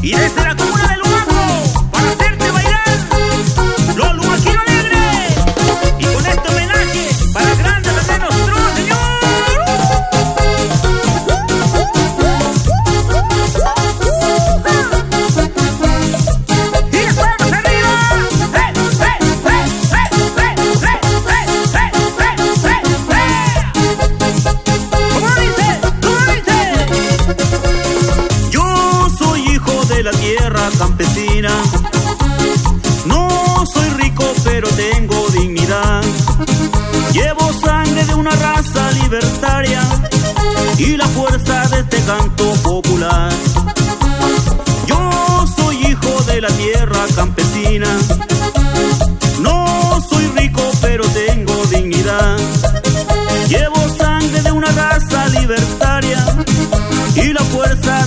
Y desde la comuna del Huaco, para hacerte bailar, los Huaquino Alegre. Y con este homenaje para grandes hermanos Tron, señor. Y las palmas arriba. ¿Cómo dice? ¿Cómo dice? Yo soy hijo de la tierra campesina. No soy rico, pero tengo dignidad. Llevo sangre de una raza libertaria y la fuerza de este canto popular. Yo soy hijo de la tierra campesina. No soy rico, pero tengo dignidad. Llevo sangre de una raza libertaria y la fuerza